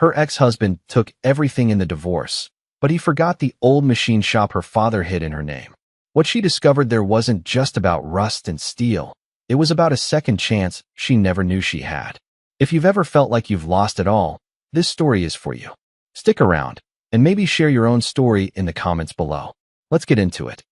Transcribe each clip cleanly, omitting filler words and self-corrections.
Her ex-husband took everything in the divorce, but he forgot the old machine shop her father hid in her name. What she discovered there wasn't just about rust and steel. It was about a second chance she never knew she had. If you've ever felt like you've lost it all, this story is for you. Stick around, and maybe share your own story in the comments below. Let's get into it.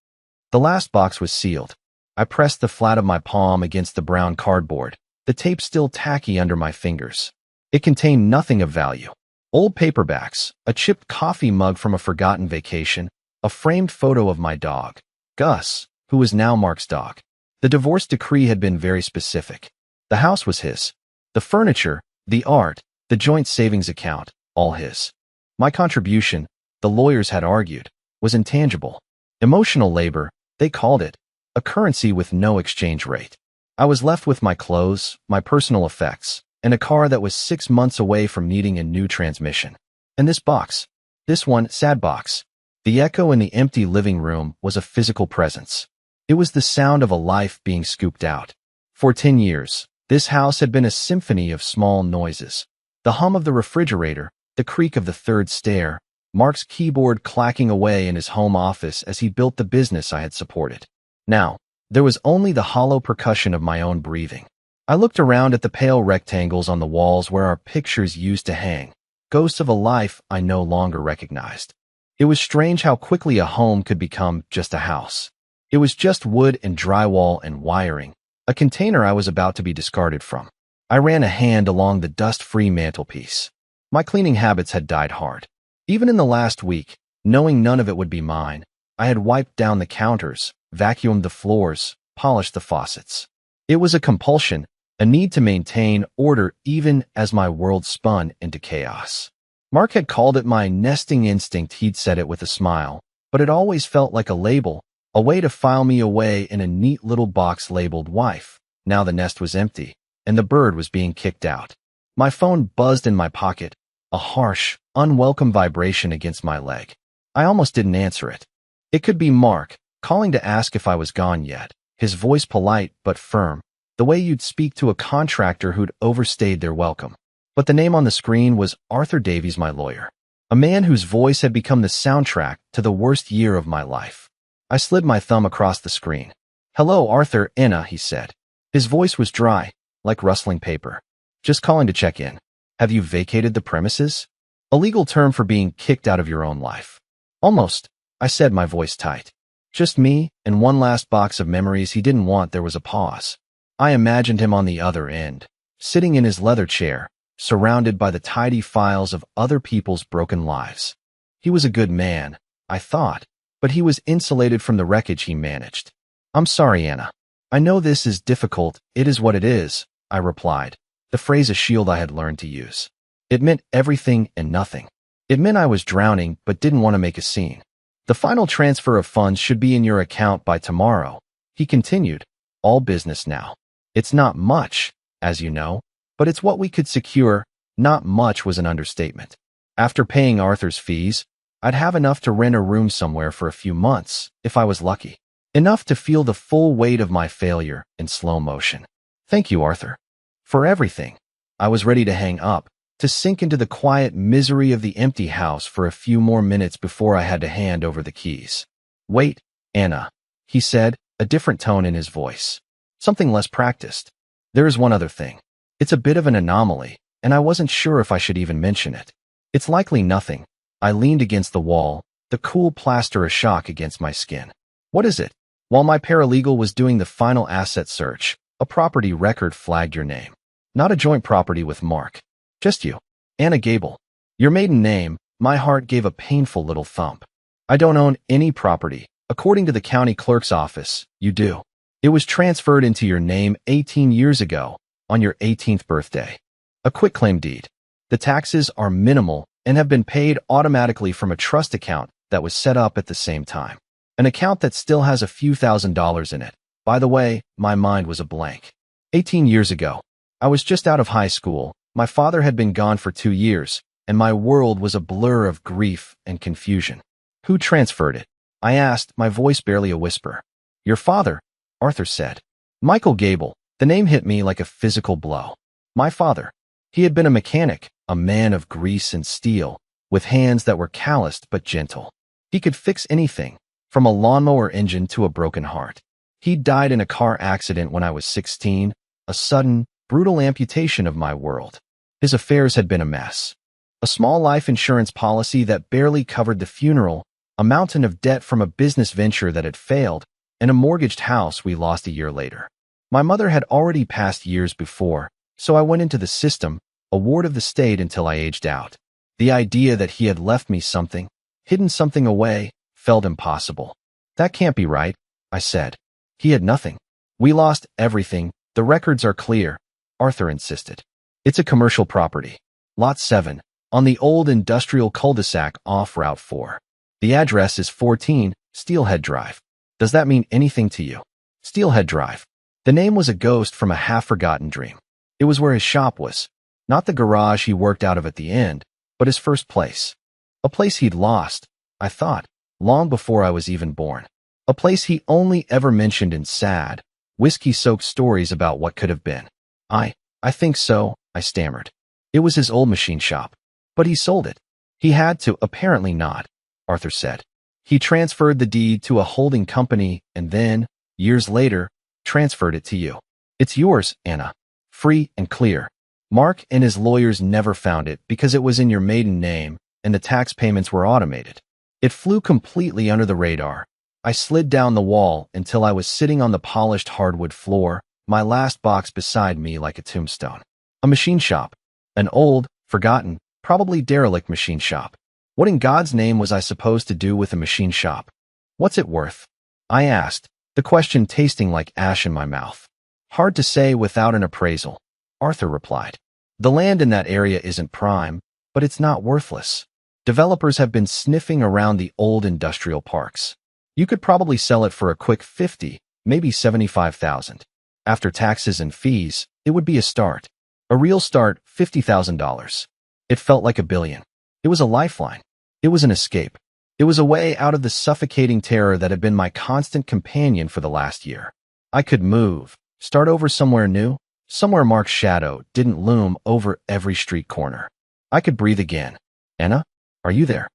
The last box was sealed. I pressed the flat of my palm against the brown cardboard, the tape still tacky under my fingers. It contained nothing of value. Old paperbacks, a chipped coffee mug from a forgotten vacation, a framed photo of my dog, Gus, who was now Mark's dog. The divorce decree had been very specific. The house was his. The furniture, the art, the joint savings account, all his. My contribution, the lawyers had argued, was intangible. Emotional labor, they called it, a currency with no exchange rate. I was left with my clothes, my personal effects, and a car that was 6 months away from needing a new transmission. And this box, this one sad box, the echo in the empty living room was a physical presence. It was the sound of a life being scooped out. For 10 years, this house had been a symphony of small noises. The hum of the refrigerator, the creak of the third stair, Mark's keyboard clacking away in his home office as he built the business I had supported. Now, there was only the hollow percussion of my own breathing. I looked around at the pale rectangles on the walls where our pictures used to hang, ghosts of a life I no longer recognized. It was strange how quickly a home could become just a house. It was just wood and drywall and wiring, a container I was about to be discarded from. I ran a hand along the dust-free mantelpiece. My cleaning habits had died hard. Even in the last week, knowing none of it would be mine, I had wiped down the counters, vacuumed the floors, polished the faucets. It was a compulsion, a need to maintain order even as my world spun into chaos. Mark had called it my nesting instinct. He'd said it with a smile, but it always felt like a label, a way to file me away in a neat little box labeled wife. Now the nest was empty, and the bird was being kicked out. My phone buzzed in my pocket, a harsh, unwelcome vibration against my leg. I almost didn't answer it. It could be Mark, calling to ask if I was gone yet, his voice polite but firm, the way you'd speak to a contractor who'd overstayed their welcome. But the name on the screen was Arthur Davies, my lawyer, a man whose voice had become the soundtrack to the worst year of my life. I slid my thumb across the screen. "Hello, Arthur, Anna," he said. His voice was dry, like rustling paper. "Just calling to check in. Have you vacated the premises? A legal term for being kicked out of your own life." "Almost," I said, my voice tight. "Just me and one last box of memories." He didn't want. There was a pause. I imagined him on the other end, sitting in his leather chair, surrounded by the tidy files of other people's broken lives. He was a good man, I thought, but he was insulated from the wreckage he managed. "I'm sorry, Anna. I know this is difficult. It is what it is," I replied, the phrase a shield I had learned to use. It meant everything and nothing. It meant I was drowning but didn't want to make a scene. "The final transfer of funds should be in your account by tomorrow," he continued. "All business now. It's not much, as you know, but it's what we could secure." Not much was an understatement. After paying Arthur's fees, I'd have enough to rent a room somewhere for a few months, if I was lucky. Enough to feel the full weight of my failure in slow motion. "Thank you, Arthur, for everything." I was ready to hang up, to sink into the quiet misery of the empty house for a few more minutes before I had to hand over the keys. "Wait, Anna," he said, a different tone in his voice. Something less practiced. "There is one other thing. It's a bit of an anomaly, and I wasn't sure if I should even mention it. It's likely nothing." I leaned against the wall, the cool plaster a shock against my skin. "What is it?" "While my paralegal was doing the final asset search, a property record flagged your name. Not a joint property with Mark. Just you. Anna Gable. Your maiden name." My heart gave a painful little thump. "I don't own any property. According to the county clerk's office, you do. It was transferred into your name 18 years ago, on your 18th birthday. A quitclaim deed. The taxes are minimal and have been paid automatically from a trust account that was set up at the same time. An account that still has a few $1,000s in it. By the way," my mind was a blank. 18 years ago. I was just out of high school. My father had been gone for 2 years, and my world was a blur of grief and confusion. "Who transferred it?" I asked, my voice barely a whisper. "Your father," Arthur said. "Michael Gable." The name hit me like a physical blow. My father. He had been a mechanic, a man of grease and steel, with hands that were calloused but gentle. He could fix anything, from a lawnmower engine to a broken heart. He died in a car accident when I was 16, a sudden, brutal amputation of my world. His affairs had been a mess. A small life insurance policy that barely covered the funeral, a mountain of debt from a business venture that had failed, and a mortgaged house we lost a year later. My mother had already passed years before, so I went into the system, a ward of the state until I aged out. The idea that he had left me something, hidden something away, felt impossible. That can't be right, I said. He had nothing. We lost everything. The records are clear, Arthur insisted. It's a commercial property. Lot 7, on the old industrial cul-de-sac off Route 4. The address is 14, Steelhead Drive. Does that mean anything to you? Steelhead Drive. The name was a ghost from a half-forgotten dream. It was where his shop was. Not the garage he worked out of at the end, but his first place. A place he'd lost, I thought, long before I was even born. A place he only ever mentioned in sad, whiskey-soaked stories about what could have been. I think so, I stammered. It was his old machine shop. But he sold it. He had to, apparently not, Arthur said. He transferred the deed to a holding company and then, years later, transferred it to you. It's yours, Anna. Free and clear. Mark and his lawyers never found it because it was in your maiden name and the tax payments were automated. It flew completely under the radar. I slid down the wall until I was sitting on the polished hardwood floor, my last box beside me like a tombstone. A machine shop. An old, forgotten, probably derelict machine shop. What in God's name was I supposed to do with a machine shop? What's it worth? I asked, the question tasting like ash in my mouth. Hard to say without an appraisal, Arthur replied. The land in that area isn't prime, but it's not worthless. Developers have been sniffing around the old industrial parks. You could probably sell it for a quick 50, maybe 75,000. After taxes and fees, it would be a start. A real start, $50,000. It felt like $1 billion. It was a lifeline. It was an escape. It was a way out of the suffocating terror that had been my constant companion for the last year. I could move, start over somewhere new, somewhere Mark's shadow didn't loom over every street corner. I could breathe again. Anna, are you there?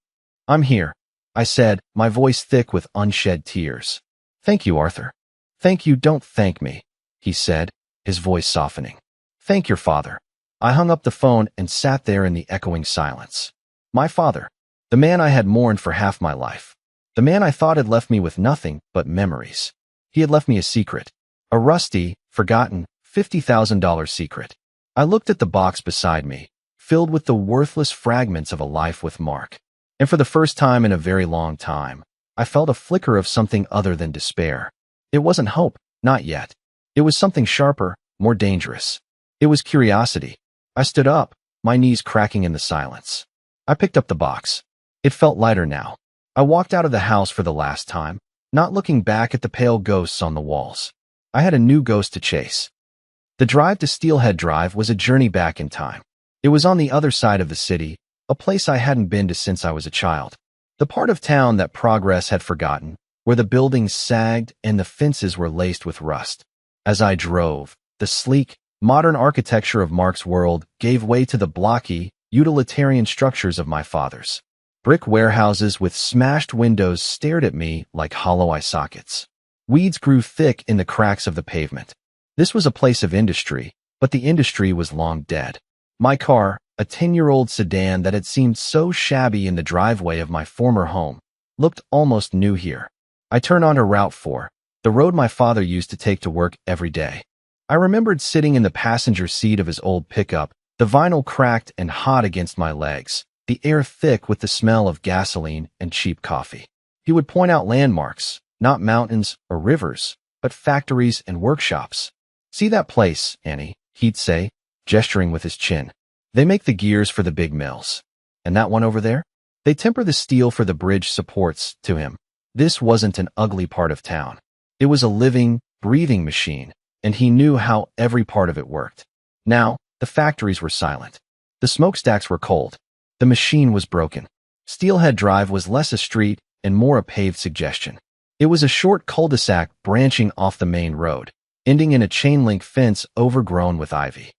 I'm here, I said, my voice thick with unshed tears. Thank you, Arthur. Thank you, don't thank me, he said, his voice softening. Thank your father. I hung up the phone and sat there in the echoing silence. My father, the man I had mourned for half my life. The man I thought had left me with nothing but memories. He had left me a secret. A rusty, forgotten, $50,000 secret. I looked at the box beside me, filled with the worthless fragments of a life with Mark. And for the first time in a very long time, I felt a flicker of something other than despair. It wasn't hope, not yet. It was something sharper, more dangerous. It was curiosity. I stood up, my knees cracking in the silence. I picked up the box. It felt lighter now. I walked out of the house for the last time, not looking back at the pale ghosts on the walls. I had a new ghost to chase. The drive to Steelhead Drive was a journey back in time. It was on the other side of the city, a place I hadn't been to since I was a child. The part of town that progress had forgotten, where the buildings sagged and the fences were laced with rust. As I drove, the sleek, modern architecture of Mark's world gave way to the blocky, utilitarian structures of my father's. Brick warehouses with smashed windows stared at me like hollow eye sockets. Weeds grew thick in the cracks of the pavement. This was a place of industry, but the industry was long dead. My car, a 10-year-old sedan that had seemed so shabby in the driveway of my former home, looked almost new here. I turned onto Route 4, the road my father used to take to work every day. I remembered sitting in the passenger seat of his old pickup, the vinyl cracked and hot against my legs, the air thick with the smell of gasoline and cheap coffee. He would point out landmarks, not mountains or rivers, but factories and workshops. See that place, Annie, he'd say, gesturing with his chin. They make the gears for the big mills. And that one over there? They temper the steel for the bridge supports, to him. This wasn't an ugly part of town. It was a living, breathing machine, and he knew how every part of it worked. Now, the factories were silent. The smokestacks were cold. The machine was broken. Steelhead Drive was less a street and more a paved suggestion. It was a short cul-de-sac branching off the main road, ending in a chain-link fence overgrown with ivy.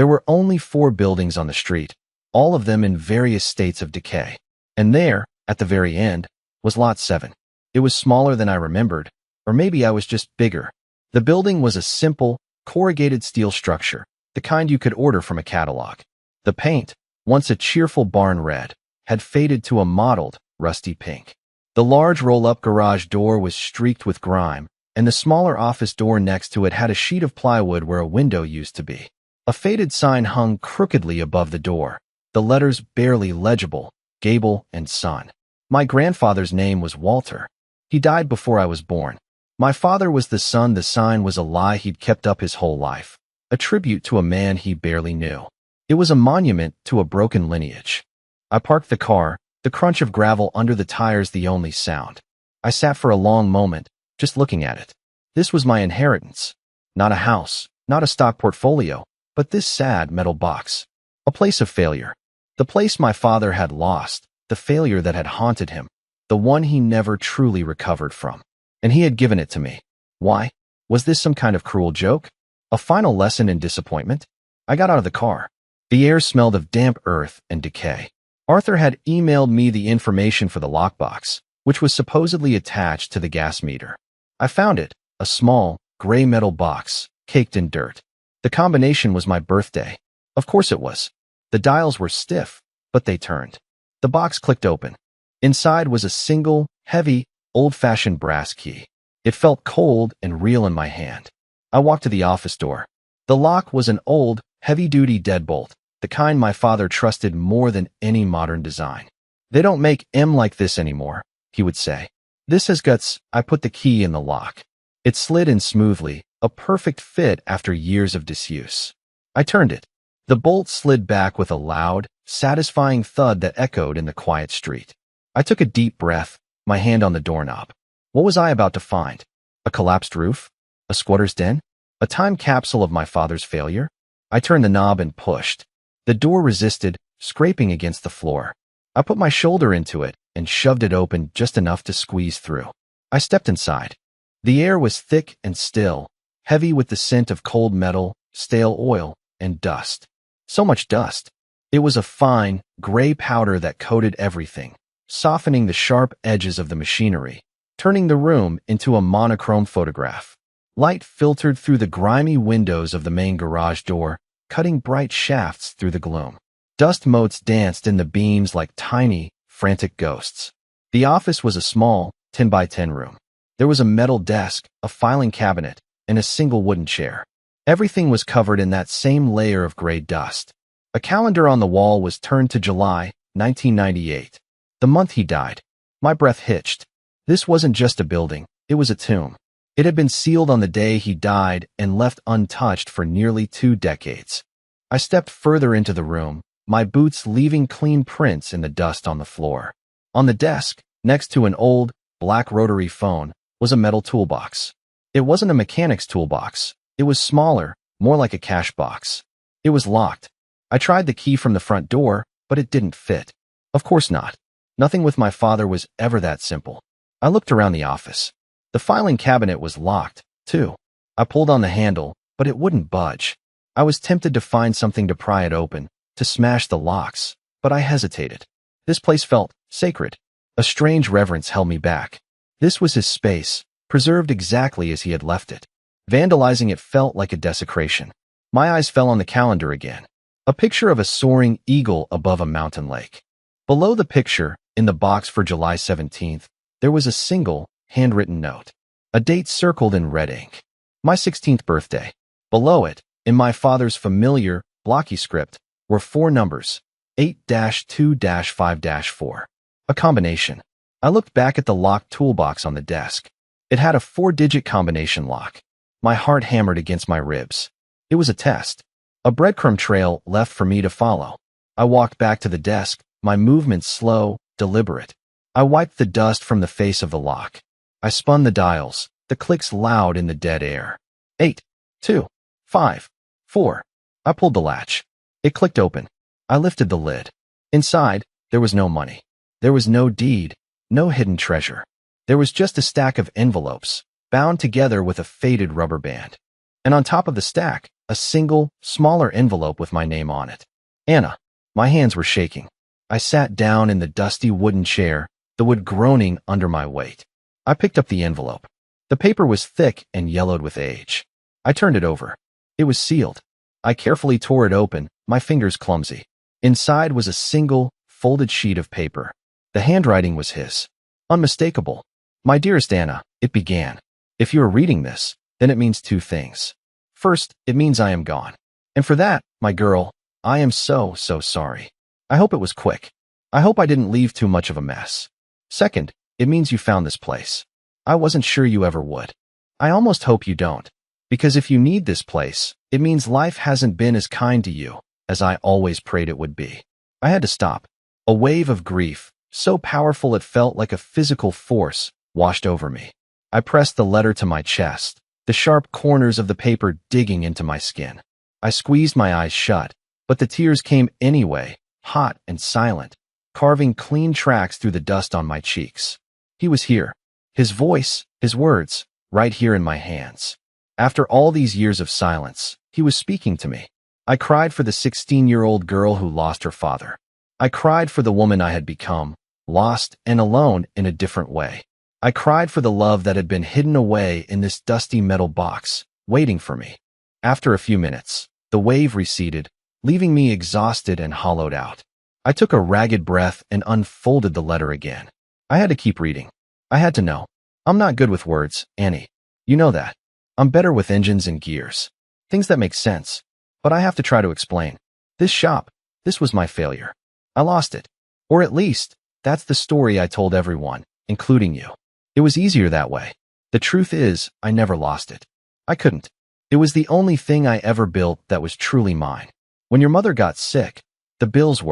There were only 4 buildings on the street, all of them in various states of decay. And there, at the very end, was Lot 7. It was smaller than I remembered, or maybe I was just bigger. The building was a simple, corrugated steel structure, the kind you could order from a catalog. The paint, once a cheerful barn red, had faded to a mottled, rusty pink. The large roll-up garage door was streaked with grime, and the smaller office door next to it had a sheet of plywood where a window used to be. A faded sign hung crookedly above the door, the letters barely legible, Gable and Son. My grandfather's name was Walter. He died before I was born. My father was the son. The sign was a lie he'd kept up his whole life, a tribute to a man he barely knew. It was a monument to a broken lineage. I parked the car, the crunch of gravel under the tires the only sound. I sat for a long moment, just looking at it. This was my inheritance. Not a house, not a stock portfolio, but this sad metal box. A place of failure. The place my father had lost, the failure that had haunted him, the one he never truly recovered from. And he had given it to me. Why? Was this some kind of cruel joke? A final lesson in disappointment? I got out of the car. The air smelled of damp earth and decay. Arthur had emailed me the information for the lockbox, which was supposedly attached to the gas meter. I found it, a small, gray metal box, caked in dirt. The combination was my birthday. Of course it was. The dials were stiff, but they turned. The box clicked open. Inside was a single, heavy, old-fashioned brass key. It felt cold and real in my hand. I walked to the office door. The lock was an old, heavy-duty deadbolt, the kind my father trusted more than any modern design. "They don't make M like this anymore," he would say. "This has guts." I put the key in the lock. It slid in smoothly, a perfect fit after years of disuse. I turned it. The bolt slid back with a loud, satisfying thud that echoed in the quiet street. I took a deep breath, my hand on the doorknob. What was I about to find? A collapsed roof? A squatter's den? A time capsule of my father's failure? I turned the knob and pushed. The door resisted, scraping against the floor. I put my shoulder into it and shoved it open just enough to squeeze through. I stepped inside. The air was thick and still, heavy with the scent of cold metal, stale oil, and dust. So much dust. It was a fine, gray powder that coated everything, softening the sharp edges of the machinery, turning the room into a monochrome photograph. Light filtered through the grimy windows of the main garage door, cutting bright shafts through the gloom. Dust motes danced in the beams like tiny, frantic ghosts. The office was a small, 10 by 10 room. There was a metal desk, a filing cabinet, and a single wooden chair. Everything was covered in that same layer of gray dust. A calendar on the wall was turned to July, 1998. The month he died. My breath hitched. This wasn't just a building, it was a tomb. It had been sealed on the day he died and left untouched for nearly 2 decades. I stepped further into the room, my boots leaving clean prints in the dust on the floor. On the desk, next to an old, black rotary phone, was a metal toolbox. It wasn't a mechanic's toolbox. It was smaller, more like a cash box. It was locked. I tried the key from the front door, but it didn't fit. Of course not. Nothing with my father was ever that simple. I looked around the office. The filing cabinet was locked, too. I pulled on the handle, but it wouldn't budge. I was tempted to find something to pry it open, to smash the locks, but I hesitated. This place felt sacred. A strange reverence held me back. This was his space, preserved exactly as he had left it. Vandalizing it felt like a desecration. My eyes fell on the calendar again. A picture of a soaring eagle above a mountain lake. Below the picture, in the box for July 17th, there was a single, handwritten note. A date circled in red ink. My 16th birthday. Below it, in my father's familiar, blocky script, were 4 numbers, 8-2-5-4. A combination. I looked back at the locked toolbox on the desk. It had a 4-digit combination lock. My heart hammered against my ribs. It was a test. A breadcrumb trail left for me to follow. I walked back to the desk, my movements slow, deliberate. I wiped the dust from the face of the lock. I spun the dials, the clicks loud in the dead air. 8, 2, 5, 4. I pulled the latch. It clicked open. I lifted the lid. Inside, there was no money. There was no deed, no hidden treasure. There was just a stack of envelopes, bound together with a faded rubber band. And on top of the stack, a single, smaller envelope with my name on it. Anna. My hands were shaking. I sat down in the dusty wooden chair, the wood groaning under my weight. I picked up the envelope. The paper was thick and yellowed with age. I turned it over. It was sealed. I carefully tore it open, my fingers clumsy. Inside was a single, folded sheet of paper. The handwriting was his. Unmistakable. My dearest Anna, it began. If you are reading this, then it means two things. First, it means I am gone. And for that, my girl, I am so sorry. I hope it was quick. I hope I didn't leave too much of a mess. Second, it means you found this place. I wasn't sure you ever would. I almost hope you don't. Because if you need this place, it means life hasn't been as kind to you as I always prayed it would be. I had to stop. A wave of grief, so powerful it felt like a physical force, washed over me. I pressed the letter to my chest, the sharp corners of the paper digging into my skin. I squeezed my eyes shut, but the tears came anyway, hot and silent, carving clean tracks through the dust on my cheeks. He was here. His voice, his words, right here in my hands. After all these years of silence, he was speaking to me. I cried for the 16-year-old girl who lost her father. I cried for the woman I had become, lost and alone in a different way. I cried for the love that had been hidden away in this dusty metal box, waiting for me. After a few minutes, the wave receded, leaving me exhausted and hollowed out. I took a ragged breath and unfolded the letter again. I had to keep reading. I had to know. I'm not good with words, Annie. You know that. I'm better with engines and gears. Things that make sense. But I have to try to explain. This shop, this was my failure. I lost it. Or at least, that's the story I told everyone, including you. It was easier that way. The truth is, I never lost it. I couldn't. It was the only thing I ever built that was truly mine. When your mother got sick, the bills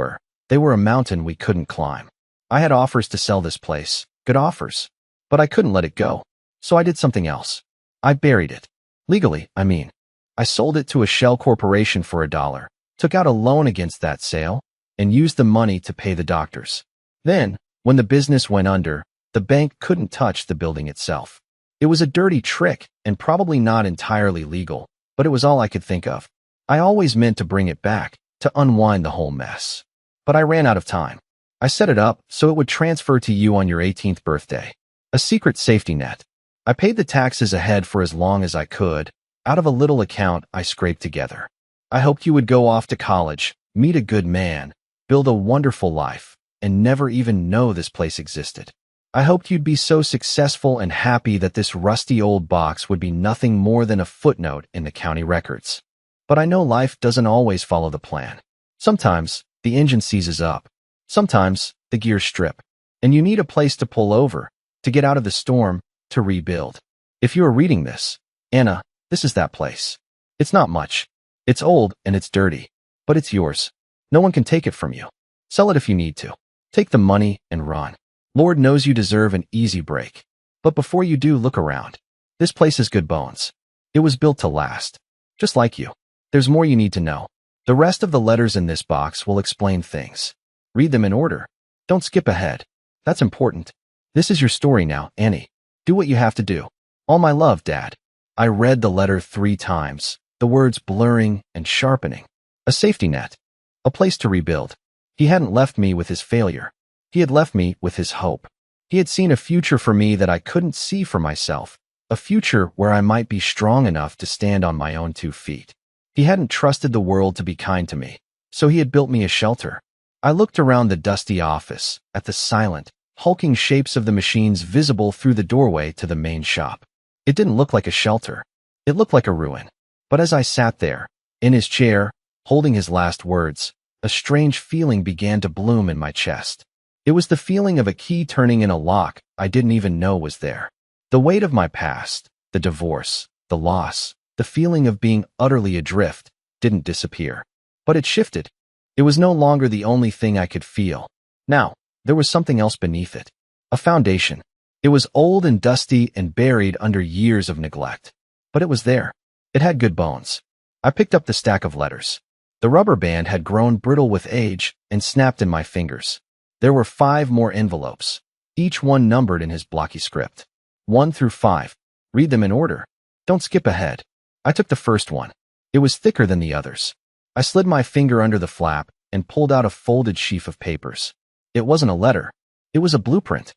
they were a mountain we couldn't climb. I had offers to sell this place, good offers. But I couldn't let it go. So I did something else. I buried it. Legally, I mean. I sold it to a shell corporation for $1, took out a loan against that sale, and used the money to pay the doctors. Then, when the business went under, the bank couldn't touch the building itself. It was a dirty trick and probably not entirely legal, but it was all I could think of. I always meant to bring it back, to unwind the whole mess. But I ran out of time. I set it up so it would transfer to you on your 18th birthday. A secret safety net. I paid the taxes ahead for as long as I could, out of a little account I scraped together. I hoped you would go off to college, meet a good man, build a wonderful life, and never even know this place existed. I hoped you'd be so successful and happy that this rusty old box would be nothing more than a footnote in the county records. But I know life doesn't always follow the plan. Sometimes, the engine seizes up. Sometimes, the gears strip. And you need a place to pull over, to get out of the storm, to rebuild. If you are reading this, Anna, this is that place. It's not much. It's old and it's dirty. But it's yours. No one can take it from you. Sell it if you need to. Take the money and run. Lord knows you deserve an easy break. But before you do, look around. This place has good bones. It was built to last. Just like you. There's more you need to know. The rest of the letters in this box will explain things. Read them in order. Don't skip ahead. That's important. This is your story now, Annie. Do what you have to do. All my love, Dad. I read the letter 3 times, the words blurring and sharpening. A safety net. A place to rebuild. He hadn't left me with his failure. He had left me with his hope. He had seen a future for me that I couldn't see for myself, a future where I might be strong enough to stand on my own 2 feet. He hadn't trusted the world to be kind to me, so he had built me a shelter. I looked around the dusty office, at the silent, hulking shapes of the machines visible through the doorway to the main shop. It didn't look like a shelter. It looked like a ruin. But as I sat there, in his chair, holding his last words, a strange feeling began to bloom in my chest. It was the feeling of a key turning in a lock I didn't even know was there. The weight of my past, the divorce, the loss, the feeling of being utterly adrift, didn't disappear. But it shifted. It was no longer the only thing I could feel. Now, there was something else beneath it. A foundation. It was old and dusty and buried under years of neglect. But it was there. It had good bones. I picked up the stack of letters. The rubber band had grown brittle with age and snapped in my fingers. There were 5 more envelopes, each one numbered in his blocky script. 1 through 5. Read them in order. Don't skip ahead. I took the first one. It was thicker than the others. I slid my finger under the flap and pulled out a folded sheaf of papers. It wasn't a letter. It was a blueprint.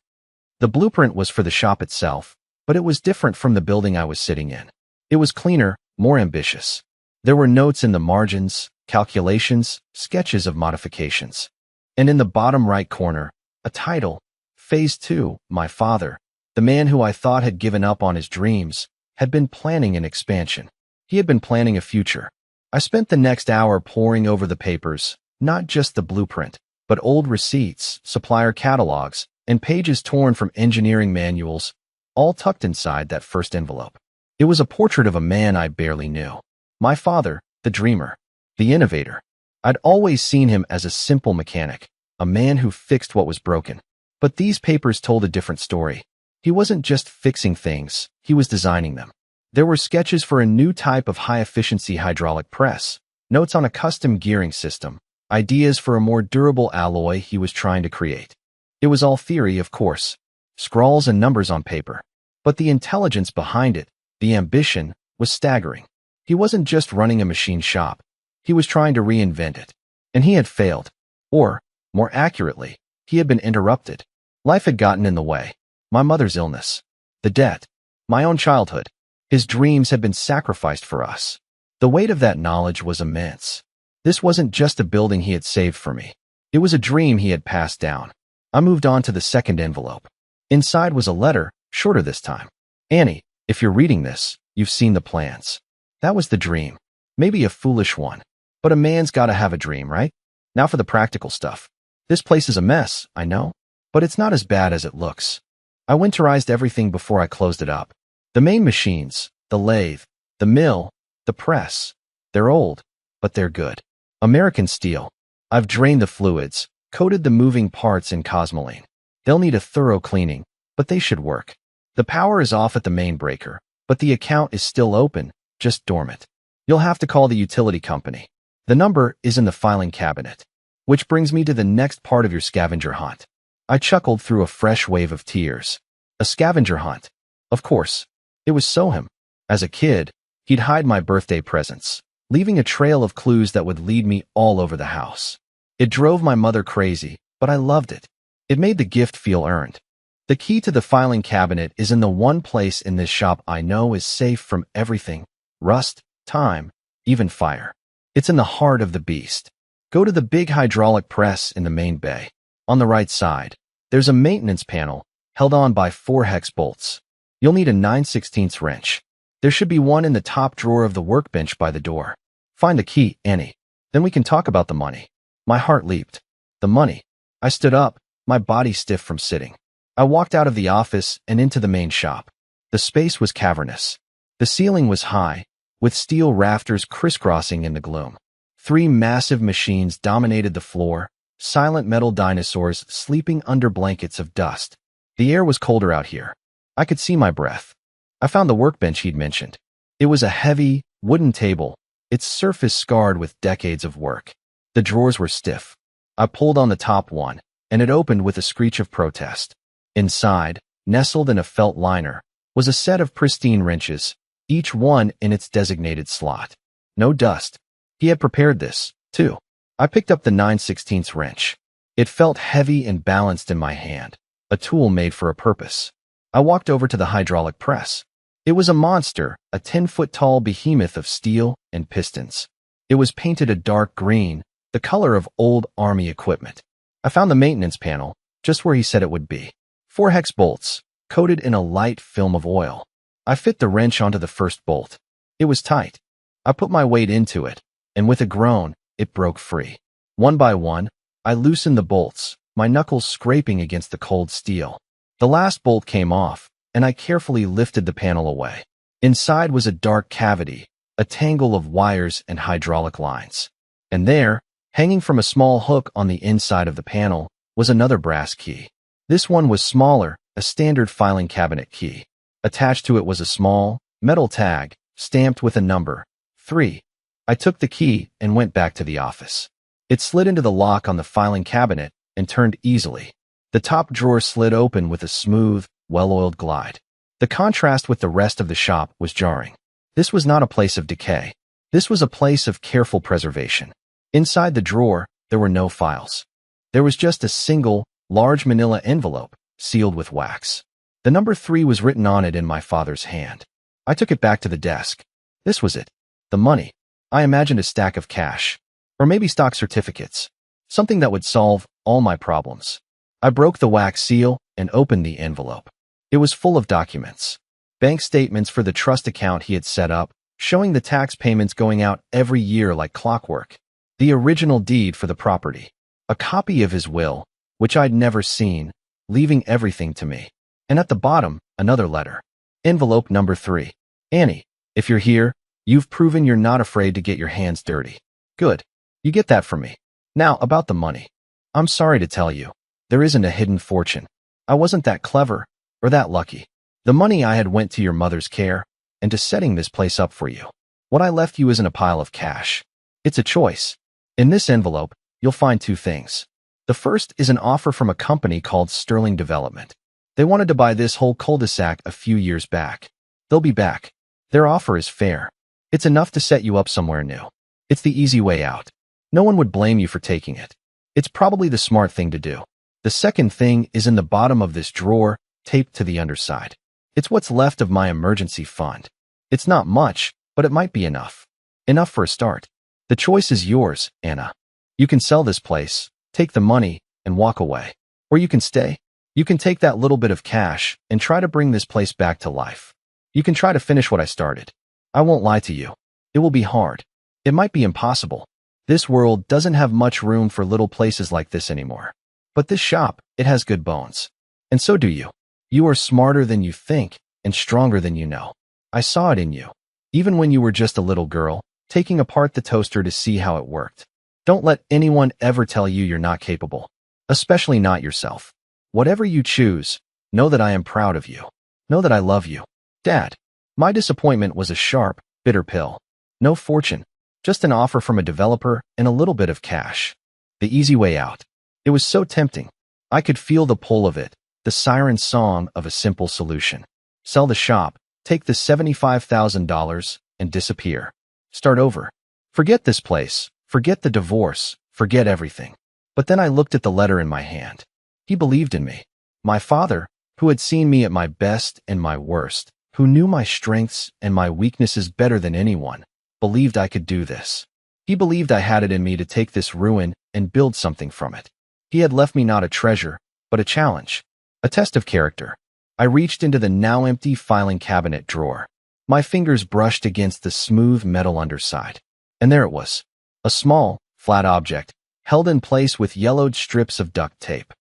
The blueprint was for the shop itself, but it was different from the building I was sitting in. It was cleaner, more ambitious. There were notes in the margins, calculations, sketches of modifications. And in the bottom right corner, a title, Phase 2, My Father, the man who I thought had given up on his dreams, had been planning an expansion. He had been planning a future. I spent the next hour poring over the papers, not just the blueprint, but old receipts, supplier catalogs, and pages torn from engineering manuals, all tucked inside that first envelope. It was a portrait of a man I barely knew. My father, the dreamer, the innovator. I'd always seen him as a simple mechanic, a man who fixed what was broken. But these papers told a different story. He wasn't just fixing things, he was designing them. There were sketches for a new type of high-efficiency hydraulic press, notes on a custom gearing system, ideas for a more durable alloy he was trying to create. It was all theory, of course, scrawls and numbers on paper. But the intelligence behind it, the ambition, was staggering. He wasn't just running a machine shop. He was trying to reinvent it. And he had failed. Or, more accurately, he had been interrupted. Life had gotten in the way. My mother's illness, the debt, my own childhood. His dreams had been sacrificed for us. The weight of that knowledge was immense. This wasn't just a building he had saved for me. It was a dream he had passed down. I moved on to the second envelope. Inside was a letter, shorter this time. Annie, if you're reading this, you've seen the plans. That was the dream. Maybe a foolish one. But a man's gotta have a dream, right? Now for the practical stuff. This place is a mess, I know. But it's not as bad as it looks. I winterized everything before I closed it up. The main machines, the lathe, the mill, the press. They're old, but they're good. American steel. I've drained the fluids, coated the moving parts in cosmoline. They'll need a thorough cleaning, but they should work. The power is off at the main breaker, but the account is still open, just dormant. You'll have to call the utility company. The number is in the filing cabinet. Which brings me to the next part of your scavenger hunt. I chuckled through a fresh wave of tears. A scavenger hunt. Of course. It was Soham. As a kid, he'd hide my birthday presents, leaving a trail of clues that would lead me all over the house. It drove my mother crazy, but I loved it. It made the gift feel earned. The key to the filing cabinet is in the one place in this shop I know is safe from everything, rust, time, even fire. It's in the heart of the beast. Go to the big hydraulic press in the main bay. On the right side, there's a maintenance panel held on by 4 hex bolts. You'll need a 9/16 wrench. There should be one in the top drawer of the workbench by the door. Find the key, Annie. Then we can talk about the money. My heart leaped. The money. I stood up, my body stiff from sitting. I walked out of the office and into the main shop. The space was cavernous. The ceiling was high, with steel rafters crisscrossing in the gloom. 3 massive machines dominated the floor, silent metal dinosaurs sleeping under blankets of dust. The air was colder out here. I could see my breath. I found the workbench he'd mentioned. It was a heavy, wooden table, its surface scarred with decades of work. The drawers were stiff. I pulled on the top one, and it opened with a screech of protest. Inside, nestled in a felt liner, was a set of pristine wrenches, each one in its designated slot. No dust. He had prepared this, too. I picked up the 9/16 wrench. It felt heavy and balanced in my hand, a tool made for a purpose. I walked over to the hydraulic press. It was a monster, a 10-foot-tall behemoth of steel and pistons. It was painted a dark green, the color of old army equipment. I found the maintenance panel, just where he said it would be. 4 hex bolts, coated in a light film of oil. I fit the wrench onto the first bolt. It was tight. I put my weight into it, and with a groan, it broke free. One by one, I loosened the bolts, my knuckles scraping against the cold steel. The last bolt came off, and I carefully lifted the panel away. Inside was a dark cavity, a tangle of wires and hydraulic lines. And there, hanging from a small hook on the inside of the panel, was another brass key. This one was smaller, a standard filing cabinet key. Attached to it was a small, metal tag, stamped with a number, 3. I took the key and went back to the office. It slid into the lock on the filing cabinet and turned easily. The top drawer slid open with a smooth, well-oiled glide. The contrast with the rest of the shop was jarring. This was not a place of decay. This was a place of careful preservation. Inside the drawer, there were no files. There was just a single, large manila envelope, sealed with wax. The number 3 was written on it in my father's hand. I took it back to the desk. This was it. The money. I imagined a stack of cash. Or maybe stock certificates. Something that would solve all my problems. I broke the wax seal and opened the envelope. It was full of documents. Bank statements for the trust account he had set up, showing the tax payments going out every year like clockwork. The original deed for the property. A copy of his will, which I'd never seen, leaving everything to me. And at the bottom, another letter. Envelope number 3. Annie, if you're here, you've proven you're not afraid to get your hands dirty. Good. You get that from me. Now, about the money. I'm sorry to tell you, there isn't a hidden fortune. I wasn't that clever, or that lucky. The money I had went to your mother's care, and to setting this place up for you. What I left you isn't a pile of cash. It's a choice. In this envelope, you'll find 2 things. The first is an offer from a company called Sterling Development. They wanted to buy this whole cul-de-sac a few years back. They'll be back. Their offer is fair. It's enough to set you up somewhere new. It's the easy way out. No one would blame you for taking it. It's probably the smart thing to do. The second thing is in the bottom of this drawer, taped to the underside. It's what's left of my emergency fund. It's not much, but it might be enough. Enough for a start. The choice is yours, Anna. You can sell this place, take the money, and walk away. Or you can stay. You can take that little bit of cash and try to bring this place back to life. You can try to finish what I started. I won't lie to you. It will be hard. It might be impossible. This world doesn't have much room for little places like this anymore. But this shop, it has good bones. And so do you. You are smarter than you think and stronger than you know. I saw it in you. Even when you were just a little girl, taking apart the toaster to see how it worked. Don't let anyone ever tell you you're not capable. Especially not yourself. Whatever you choose, know that I am proud of you. Know that I love you. Dad, my disappointment was a sharp, bitter pill. No fortune, just an offer from a developer and a little bit of cash. The easy way out. It was so tempting. I could feel the pull of it, the siren song of a simple solution. Sell the shop, take the $75,000, and disappear. Start over. Forget this place, forget the divorce, forget everything. But then I looked at the letter in my hand. He believed in me. My father, who had seen me at my best and my worst, who knew my strengths and my weaknesses better than anyone, believed I could do this. He believed I had it in me to take this ruin and build something from it. He had left me not a treasure, but a challenge, a test of character. I reached into the now empty filing cabinet drawer. My fingers brushed against the smooth metal underside. And there it was, a small, flat object, held in place with yellowed strips of duct tape.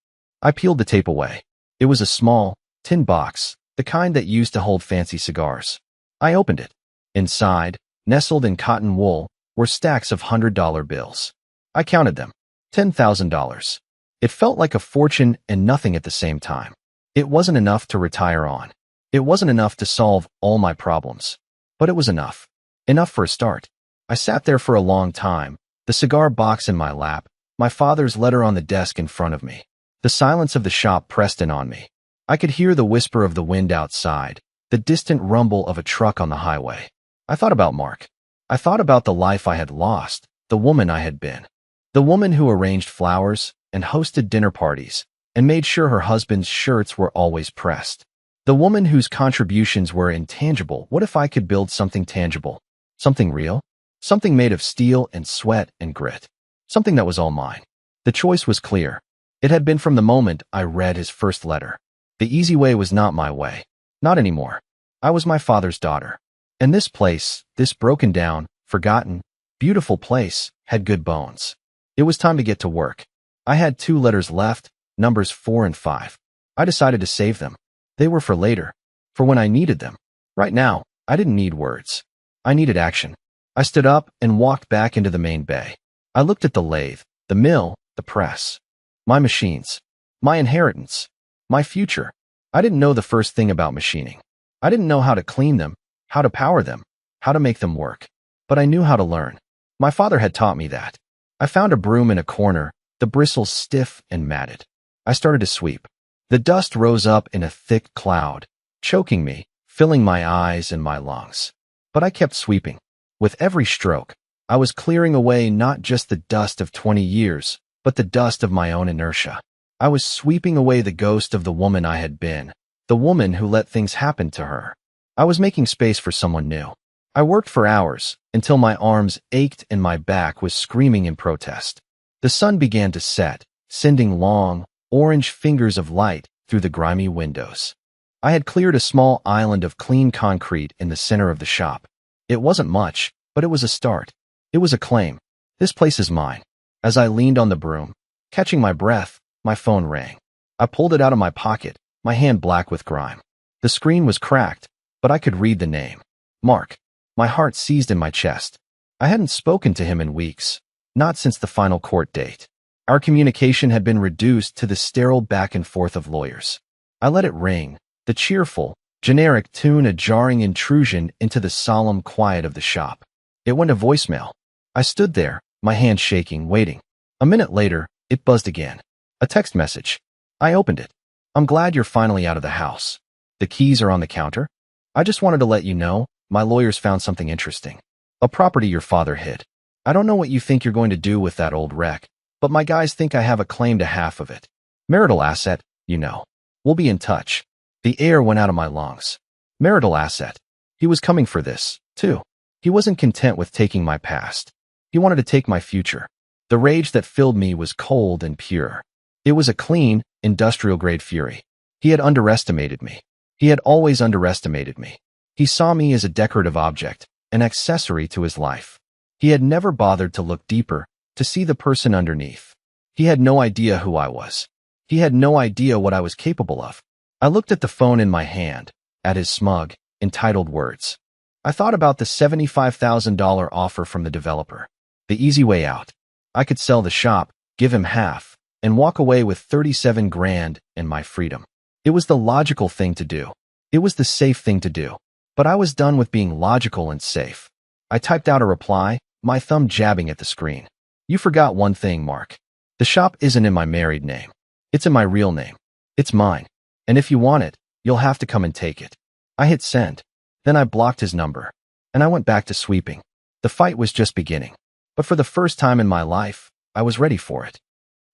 I peeled the tape away. It was a small, tin box, the kind that used to hold fancy cigars. I opened it. Inside, nestled in cotton wool, were stacks of $100 bills. I counted them. $10,000. It felt like a fortune and nothing at the same time. It wasn't enough to retire on. It wasn't enough to solve all my problems. But it was enough. Enough for a start. I sat there for a long time, the cigar box in my lap, my father's letter on the desk in front of me. The silence of the shop pressed in on me. I could hear the whisper of the wind outside, the distant rumble of a truck on the highway. I thought about Mark. I thought about the life I had lost, the woman I had been. The woman who arranged flowers and hosted dinner parties and made sure her husband's shirts were always pressed. The woman whose contributions were intangible. What if I could build something tangible? Something real? Something made of steel and sweat and grit. Something that was all mine. The choice was clear. It had been from the moment I read his first letter. The easy way was not my way. Not anymore. I was my father's daughter. And this place, this broken down, forgotten, beautiful place, had good bones. It was time to get to work. I had 2 letters left, numbers 4 and 5. I decided to save them. They were for later, for when I needed them. Right now, I didn't need words. I needed action. I stood up and walked back into the main bay. I looked at the lathe, the mill, the press. My machines. My inheritance. My future. I didn't know the first thing about machining. I didn't know how to clean them, how to power them, how to make them work. But I knew how to learn. My father had taught me that. I found a broom in a corner, the bristles stiff and matted. I started to sweep. The dust rose up in a thick cloud, choking me, filling my eyes and my lungs. But I kept sweeping. With every stroke, I was clearing away not just the dust of 20 years, but the dust of my own inertia. I was sweeping away the ghost of the woman I had been, the woman who let things happen to her. I was making space for someone new. I worked for hours, until my arms ached and my back was screaming in protest. The sun began to set, sending long, orange fingers of light through the grimy windows. I had cleared a small island of clean concrete in the center of the shop. It wasn't much, but it was a start. It was a claim. This place is mine. As I leaned on the broom, catching my breath, my phone rang. I pulled it out of my pocket, my hand black with grime. The screen was cracked, but I could read the name. Mark. My heart seized in my chest. I hadn't spoken to him in weeks, not since the final court date. Our communication had been reduced to the sterile back and forth of lawyers. I let it ring, the cheerful, generic tune a jarring intrusion into the solemn quiet of the shop. It went to voicemail. I stood there, my hand shaking, waiting. A minute later, it buzzed again. A text message. I opened it. I'm glad you're finally out of the house. The keys are on the counter. I just wanted to let you know, my lawyers found something interesting. A property your father hid. I don't know what you think you're going to do with that old wreck, but my guys think I have a claim to half of it. Marital asset, you know. We'll be in touch. The air went out of my lungs. Marital asset. He was coming for this, too. He wasn't content with taking my past. He wanted to take my future. The rage that filled me was cold and pure. It was a clean, industrial-grade fury. He had underestimated me. He had always underestimated me. He saw me as a decorative object, an accessory to his life. He had never bothered to look deeper, to see the person underneath. He had no idea who I was. He had no idea what I was capable of. I looked at the phone in my hand, at his smug, entitled words. I thought about the $75,000 offer from the developer. The easy way out. I could sell the shop, give him half, and walk away with 37 grand and my freedom. It was the logical thing to do. It was the safe thing to do. But I was done with being logical and safe. I typed out a reply, my thumb jabbing at the screen. You forgot one thing, Mark. The shop isn't in my married name. It's in my real name. It's mine. And if you want it, you'll have to come and take it. I hit send. Then I blocked his number. And I went back to sweeping. The fight was just beginning. But for the first time in my life, I was ready for it.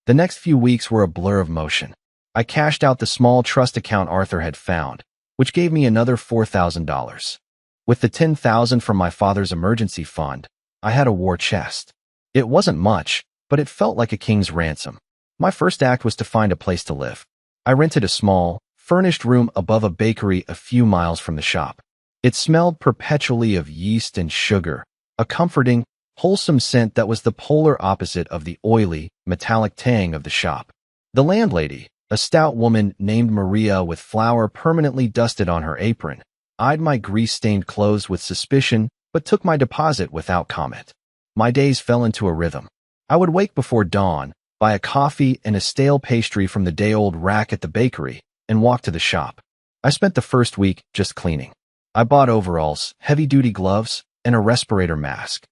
The next few weeks were a blur of motion. I cashed out the small trust account Arthur had found, which gave me another $4,000. With the $10,000 from my father's emergency fund, I had a war chest. It wasn't much, but it felt like a king's ransom. My first act was to find a place to live. I rented a small, furnished room above a bakery a few miles from the shop. It smelled perpetually of yeast and sugar, a comforting, wholesome scent that was the polar opposite of the oily, metallic tang of the shop. The landlady, a stout woman named Maria with flour permanently dusted on her apron, eyed my grease-stained clothes with suspicion, but took my deposit without comment. My days fell into a rhythm. I would wake before dawn, buy a coffee and a stale pastry from the day-old rack at the bakery, and walk to the shop. I spent the first week just cleaning. I bought overalls, heavy-duty gloves, and a respirator mask.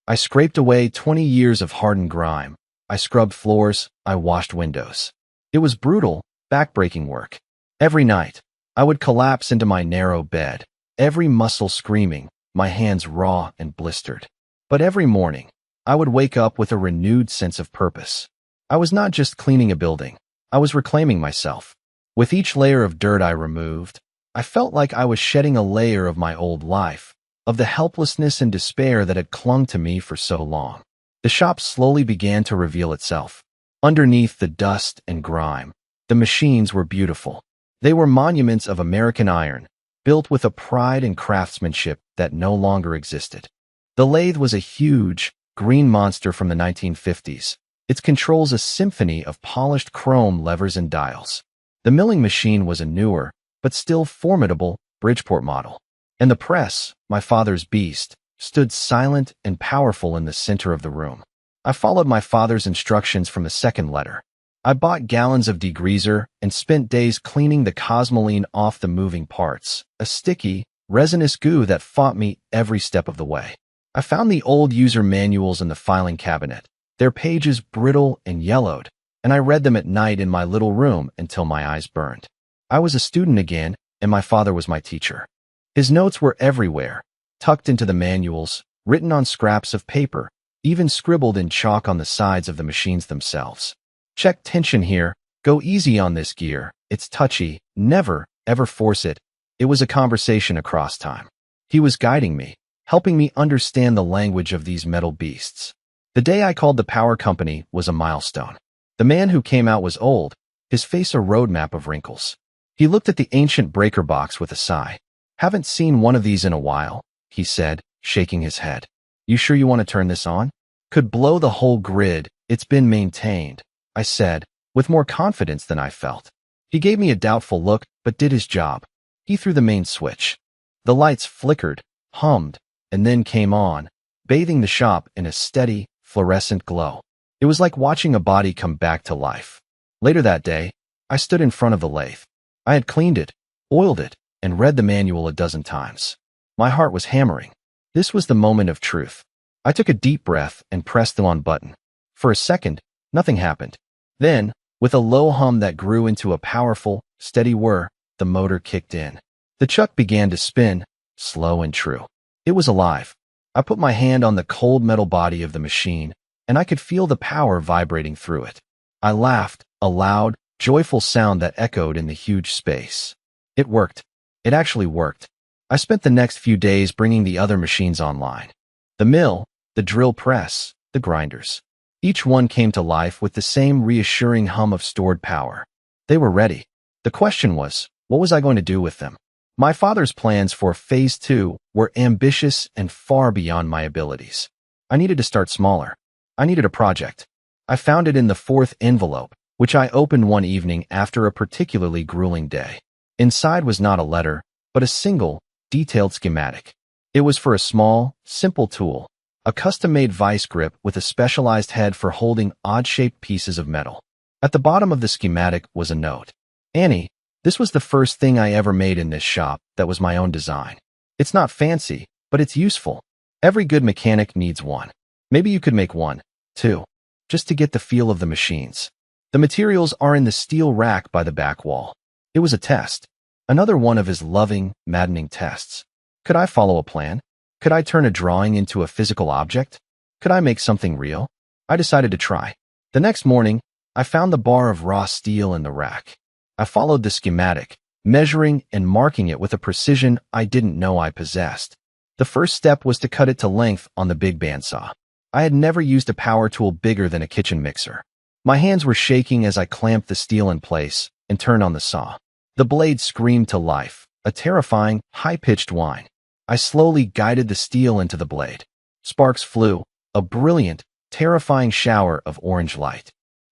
I scraped away 20 years of hardened grime. I scrubbed floors, I washed windows. It was brutal, back-breaking work. Every night, I would collapse into my narrow bed, every muscle screaming, my hands raw and blistered. But every morning, I would wake up with a renewed sense of purpose. I was not just cleaning a building, I was reclaiming myself. With each layer of dirt I removed, I felt like I was shedding a layer of my old life, of the helplessness and despair that had clung to me for so long. The shop slowly began to reveal itself. Underneath the dust and grime, the machines were beautiful. They were monuments of American iron, built with a pride and craftsmanship that no longer existed. The lathe was a huge, green monster from the 1950s, its controls a symphony of polished chrome levers and dials. The milling machine was a newer, but still formidable, Bridgeport model. And the press, my father's beast, stood silent and powerful in the center of the room. I followed my father's instructions from the second letter. I bought gallons of degreaser and spent days cleaning the cosmoline off the moving parts, a sticky, resinous goo that fought me every step of the way. I found the old user manuals in the filing cabinet, their pages brittle and yellowed, and I read them at night in my little room until my eyes burned. I was a student again, and my father was my teacher. His notes were everywhere, tucked into the manuals, written on scraps of paper, even scribbled in chalk on the sides of the machines themselves. Check tension here, go easy on this gear, it's touchy, never, ever force it. It was a conversation across time. He was guiding me, helping me understand the language of these metal beasts. The day I called the power company was a milestone. The man who came out was old, his face a roadmap of wrinkles. He looked at the ancient breaker box with a sigh. Haven't seen one of these in a while, he said, shaking his head. You sure you want to turn this on? Could blow the whole grid, it's been maintained, I said, with more confidence than I felt. He gave me a doubtful look, but did his job. He threw the main switch. The lights flickered, hummed, and then came on, bathing the shop in a steady, fluorescent glow. It was like watching a body come back to life. Later that day, I stood in front of the lathe. I had cleaned it, oiled it, and read the manual a dozen times. My heart was hammering. This was the moment of truth. I took a deep breath and pressed the on button. For a second, nothing happened. Then, with a low hum that grew into a powerful, steady whir, the motor kicked in. The chuck began to spin, slow and true. It was alive. I put my hand on the cold metal body of the machine, and I could feel the power vibrating through it. I laughed, a loud, joyful sound that echoed in the huge space. It worked. It actually worked. I spent the next few days bringing the other machines online. The mill, the drill press, the grinders. Each one came to life with the same reassuring hum of stored power. They were ready. The question was, what was I going to do with them? My father's plans for Phase 2 were ambitious and far beyond my abilities. I needed to start smaller. I needed a project. I found it in the fourth envelope, which I opened one evening after a particularly grueling day. Inside was not a letter, but a single, detailed schematic. It was for a small, simple tool, a custom-made vice grip with a specialized head for holding odd-shaped pieces of metal. At the bottom of the schematic was a note. Annie, this was the first thing I ever made in this shop that was my own design. It's not fancy, but it's useful. Every good mechanic needs one. Maybe you could make one, too, just to get the feel of the machines. The materials are in the steel rack by the back wall. It was a test. Another one of his loving, maddening tests. Could I follow a plan? Could I turn a drawing into a physical object? Could I make something real? I decided to try. The next morning, I found the bar of raw steel in the rack. I followed the schematic, measuring and marking it with a precision I didn't know I possessed. The first step was to cut it to length on the big bandsaw. I had never used a power tool bigger than a kitchen mixer. My hands were shaking as I clamped the steel in place and turned on the saw. The blade screamed to life, a terrifying, high-pitched whine. I slowly guided the steel into the blade. Sparks flew, a brilliant, terrifying shower of orange light.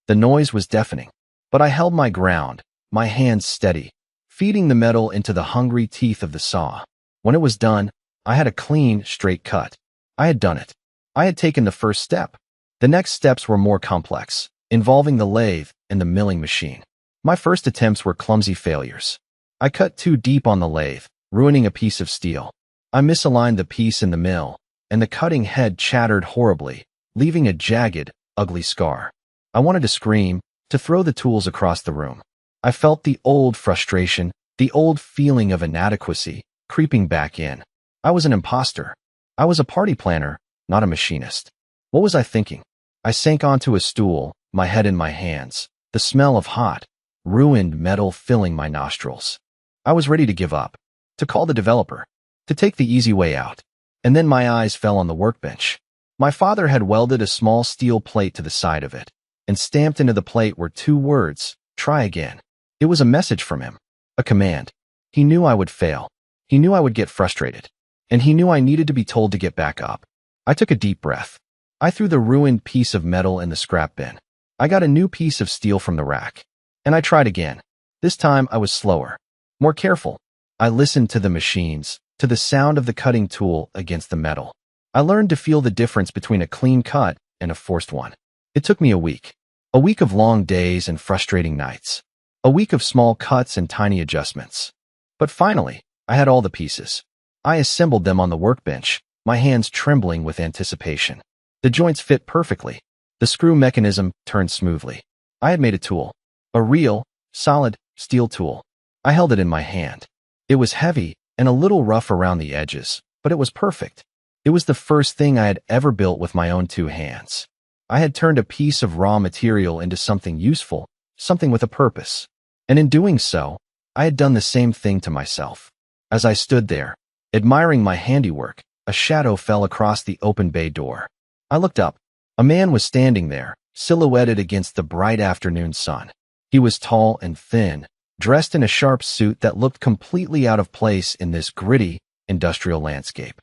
The noise was deafening, but I held my ground, my hands steady, feeding the metal into the hungry teeth of the saw. When it was done, I had a clean, straight cut. I had done it. I had taken the first step. The next steps were more complex, involving the lathe and the milling machine. My first attempts were clumsy failures. I cut too deep on the lathe, ruining a piece of steel. I misaligned the piece in the mill, and the cutting head chattered horribly, leaving a jagged, ugly scar. I wanted to scream, to throw the tools across the room. I felt the old frustration, the old feeling of inadequacy, creeping back in. I was an imposter. I was a party planner, not a machinist. What was I thinking? I sank onto a stool, my head in my hands, the smell of hot, ruined metal filling my nostrils. I was ready to give up, to call the developer, to take the easy way out. And then my eyes fell on the workbench. My father had welded a small steel plate to the side of it, and stamped into the plate were two words, "Try again." It was a message from him, a command. He knew I would fail. He knew I would get frustrated. And he knew I needed to be told to get back up. I took a deep breath. I threw the ruined piece of metal in the scrap bin. I got a new piece of steel from the rack. And I tried again. This time I was slower, more careful. I listened to the machines, to the sound of the cutting tool against the metal. I learned to feel the difference between a clean cut and a forced one. It took me a week of long days and frustrating nights, a week of small cuts and tiny adjustments. But finally, I had all the pieces. I assembled them on the workbench, my hands trembling with anticipation. The joints fit perfectly. The screw mechanism turned smoothly. I had made a tool, a real, solid, steel tool. I held it in my hand. It was heavy and a little rough around the edges, but it was perfect. It was the first thing I had ever built with my own two hands. I had turned a piece of raw material into something useful, something with a purpose. And in doing so, I had done the same thing to myself. As I stood there, admiring my handiwork, a shadow fell across the open bay door. I looked up. A man was standing there, silhouetted against the bright afternoon sun. He was tall and thin, dressed in a sharp suit that looked completely out of place in this gritty, industrial landscape.